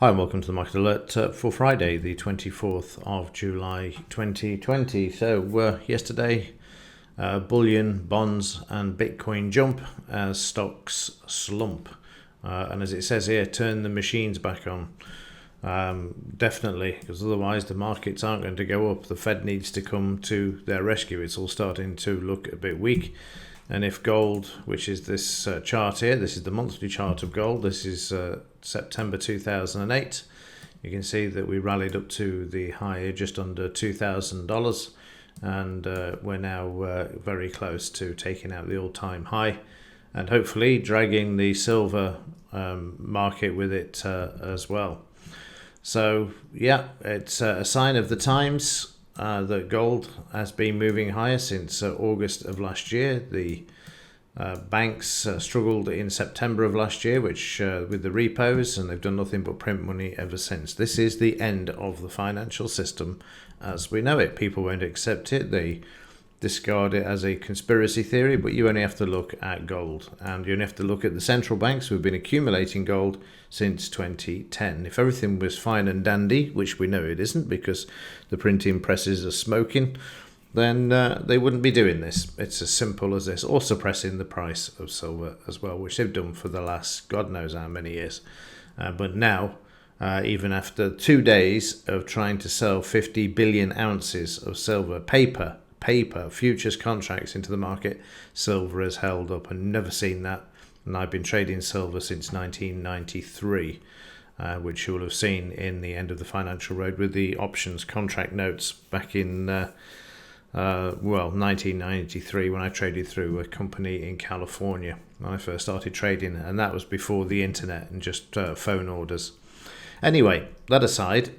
Hi and welcome to the Market Alert for Friday, the 24th of July 2020. So yesterday, bullion, bonds and Bitcoin jump as stocks slump. And as it says here, turn the machines back on. Definitely, because otherwise the markets aren't going to go up. The Fed needs to come to their rescue. It's all starting to look a bit weak. And if gold, which is this chart here, this is the monthly chart of gold. This is September 2008. You can see that we rallied up to the high just under $2,000. And we're now very close to taking out the all-time high. And hopefully dragging the silver market with it as well. So, yeah, it's a sign of the times. That gold has been moving higher since August of last year. The banks struggled in September of last year, which with the repos, and they've done nothing but print money ever since. This is the end of the financial system as we know it. People won't accept it. They discard it as a conspiracy theory, but you only have to look at gold, and you only have to look at the central banks who have been accumulating gold since 2010. If everything was fine and dandy, which we know it isn't because the printing presses are smoking, then they wouldn't be doing this. It's as simple as this, or suppressing the price of silver as well, which they've done for the last God knows how many years. But now, even after 2 days of trying to sell 50 billion ounces of silver paper, futures contracts into the market, silver has held up, and never seen that. And I've been trading silver since 1993, which you will have seen in the end of the financial road with the options contract notes back in 1993 when I traded through a company in California when I first started trading, and that was before the internet and just phone orders. Anyway, that aside,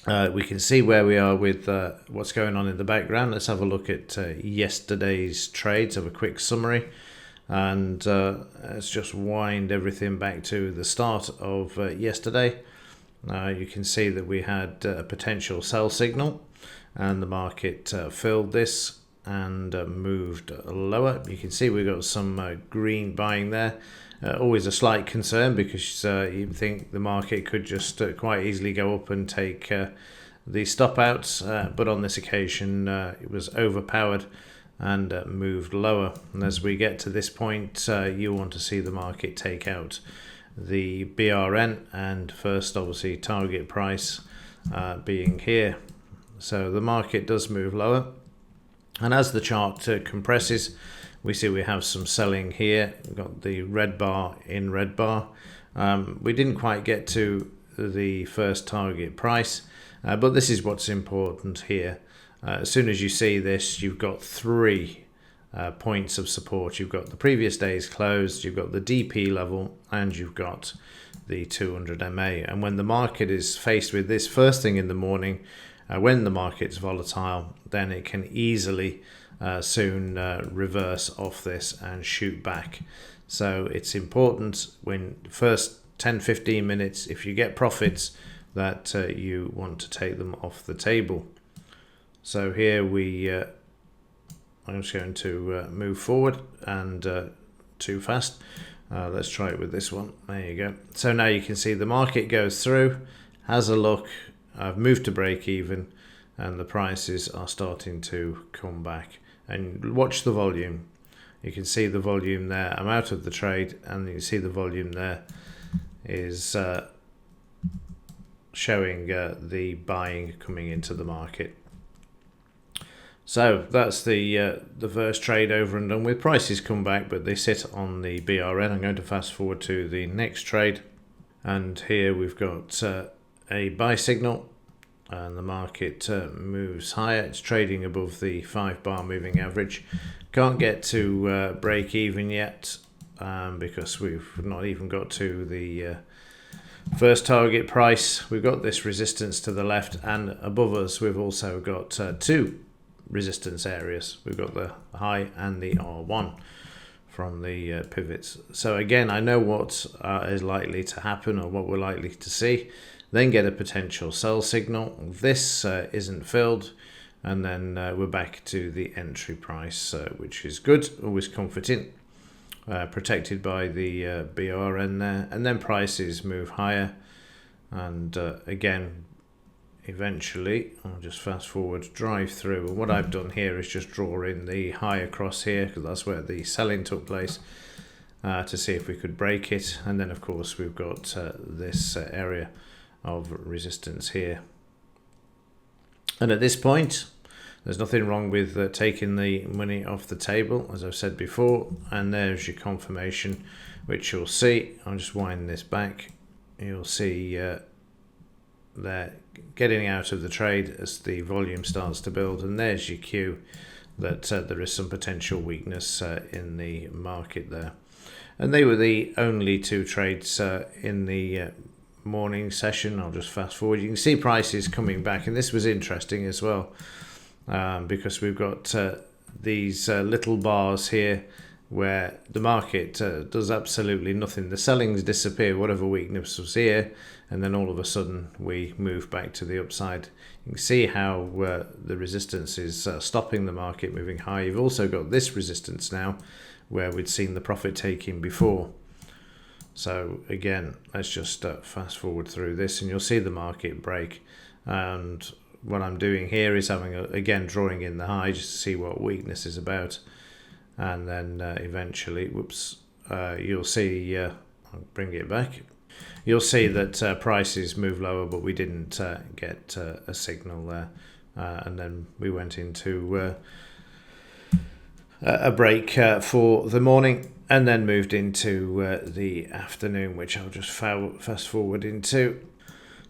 we can see where we are with what's going on in the background. Let's have a look at yesterday's trades, have a quick summary, and let's just wind everything back to the start of yesterday. You can see that we had a potential sell signal, and the market filled this and moved lower. You can see we've got some green buying there. Always a slight concern because you think the market could just quite easily go up and take the stop outs, but on this occasion it was overpowered and moved lower. And as we get to this point, you want to see the market take out the BRN, and first obviously target price being here. So the market does move lower, and as the chart compresses, we see we have some selling here. We've got the red bar in red bar. We didn't quite get to the first target price, but this is what's important here. As soon as you see this, you've got 3 points of support. You've got the previous day's close, you've got the DP level, and you've got the 200 MA. And when the market is faced with this first thing in the morning, when the market's volatile, then it can easily soon reverse off this and shoot back. So it's important when first 10-15 minutes, if you get profits, that you want to take them off the table. So here I'm just going to move forward and too fast. Let's try it with this one. There you go. So now you can see the market goes through, has a look. I've moved to break even, and the prices are starting to come back. And watch the volume. You can see the volume there. I'm out of the trade, and you can see the volume there is showing the buying coming into the market. So that's the first trade over and done with. Prices come back, but they sit on the BRN. I'm going to fast forward to the next trade, and here we've got a buy signal, and the market moves higher. It's trading above the 5-bar moving average. Can't get to break even yet because we've not even got to the first target price. We've got this resistance to the left, and above us we've also got 2 resistance areas. We've got the high and the R1 from the pivots. So again, I know what is likely to happen, or what we're likely to see. Then get a potential sell signal. This isn't filled, and then we're back to the entry price, which is good, always comforting. Protected by the BRN there, and then prices move higher. And again, eventually, I'll just fast forward, drive through. And what I've done here is just draw in the high across here, because that's where the selling took place, to see if we could break it. And then, of course, we've got this area of resistance here. And at this point, there's nothing wrong with taking the money off the table, as I've said before. And there's your confirmation, which you'll see. I'll just wind this back. You'll see they're getting out of the trade as the volume starts to build. And there's your cue that there is some potential weakness in the market there. And they were the only two trades in the morning session. I'll just fast forward. You can see prices coming back, and this was interesting as well, because we've got these little bars here where the market does absolutely nothing. The sellings disappear, whatever weakness was here, and then all of a sudden we move back to the upside. You can see how the resistance is stopping the market moving high. You've also got this resistance now where we'd seen the profit taking before. So again, let's just fast forward through this, and you'll see the market break. And what I'm doing here is again drawing in the high just to see what weakness is about. And then eventually, you'll see, I'll bring it back. You'll see that prices move lower, but we didn't get a signal there. And then we went into a break for the morning, and then moved into the afternoon, which I'll just fast forward into.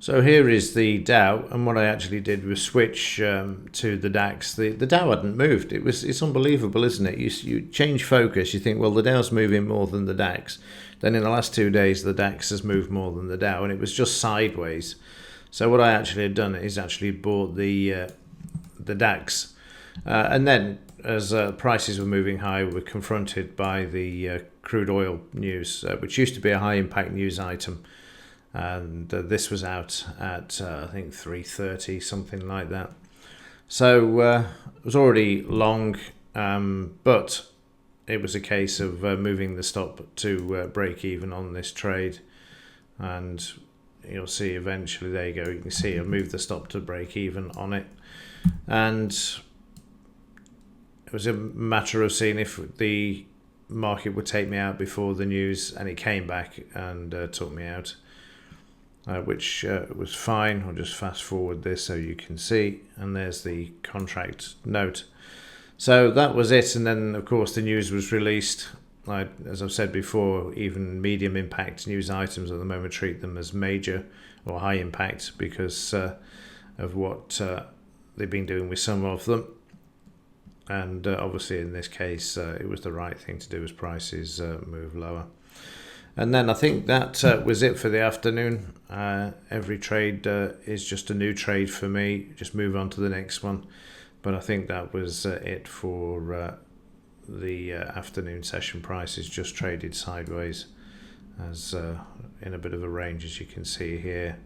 So here is the Dow, and what I actually did was switch to the DAX. The Dow hadn't moved. It's unbelievable, isn't it? You change focus, you think, well, the Dow's moving more than the DAX. Then in the last 2 days, the DAX has moved more than the Dow, and it was just sideways. So what I actually had done is actually bought the DAX, and then as prices were moving high, we were confronted by the crude oil news, which used to be a high impact news item. And this was out at I think 3:30, something like that. So it was already long, but it was a case of moving the stop to break even on this trade. And you'll see eventually, there you go, you can see I moved the stop to break even on it. And it was a matter of seeing if the market would take me out before the news, and it came back and took me out. Which was fine. I'll just fast forward this so you can see, and there's the contract note. So that was it, and then of course the news was released. As I've said before, even medium impact news items at the moment treat them as major or high impact because of what they've been doing with some of them. And obviously in this case it was the right thing to do as prices move lower. And then I think that was it for the afternoon. Every trade is just a new trade for me. Just move on to the next one. But I think that was it for the afternoon session. Prices just traded sideways as in a bit of a range, as you can see here.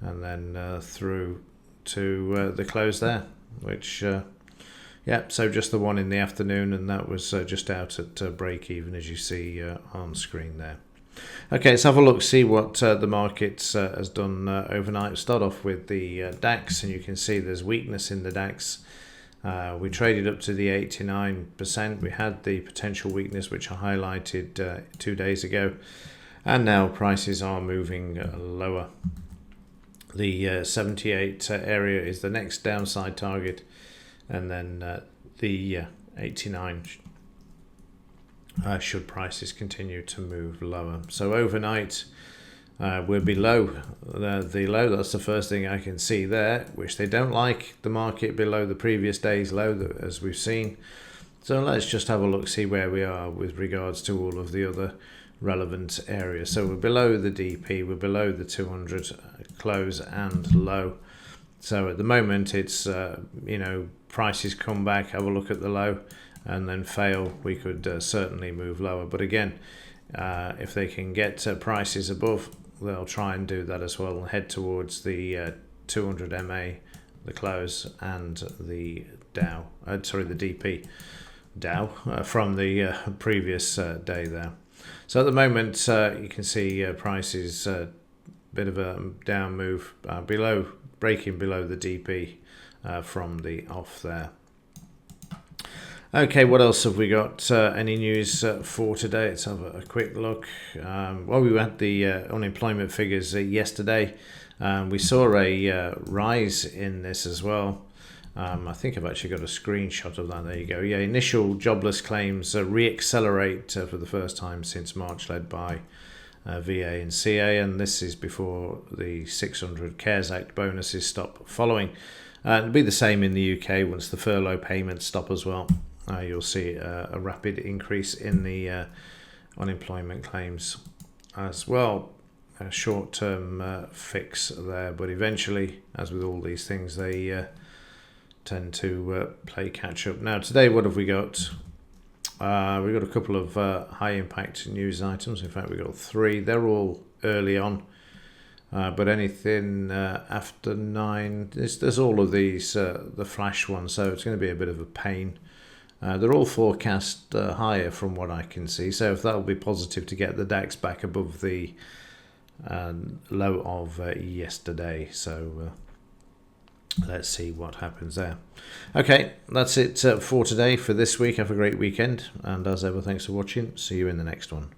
And then through to the close there, which, so just the one in the afternoon, and that was just out at break even, as you see on screen there. Okay, let's have a look, see what the market has done overnight. Start off with the DAX, and you can see there's weakness in the DAX. We traded up to the 89%. We had the potential weakness, which I highlighted 2 days ago, and now prices are moving lower. The 78 area is the next downside target, and then the 89 should prices continue to move lower. So overnight we're below the low. That's the first thing I can see there, which they don't like the market below the previous day's low, as we've seen. So let's just have a look, see where we are with regards to all of the other relevant areas. So we're below the DP, we're below the 200 close and low. So at the moment it's prices come back, have a look at the low, and then fail, we could certainly move lower. But again, if they can get prices above, they'll try and do that as well and head towards the 200 MA, the close, and the Dow. The DP Dow from the previous day there. So at the moment, you can see prices bit of a down move breaking below the DP from the off there. Okay, what else have we got? Any news for today? Let's have a quick look. Well, we had the unemployment figures yesterday. We saw a rise in this as well. I think I've actually got a screenshot of that. There you go. Yeah, initial jobless claims re-accelerate for the first time since March, led by VA and CA, and this is before the 600 CARES Act bonuses stop following. It'll be the same in the UK once the furlough payments stop as well. You'll see a rapid increase in the unemployment claims as well. A short-term fix there, but eventually, as with all these things, they tend to play catch-up. Now, today, what have we got? We've got a couple of high-impact news items. In fact, we've got 3. They're all early on. But anything after 9, there's all of these, the flash ones, so it's going to be a bit of a pain. They're all forecast higher from what I can see, so if that will be positive to get the DAX back above the low of yesterday. So let's see what happens there. Okay, that's it for today, for this week. Have a great weekend, and as ever, thanks for watching. See you in the next one.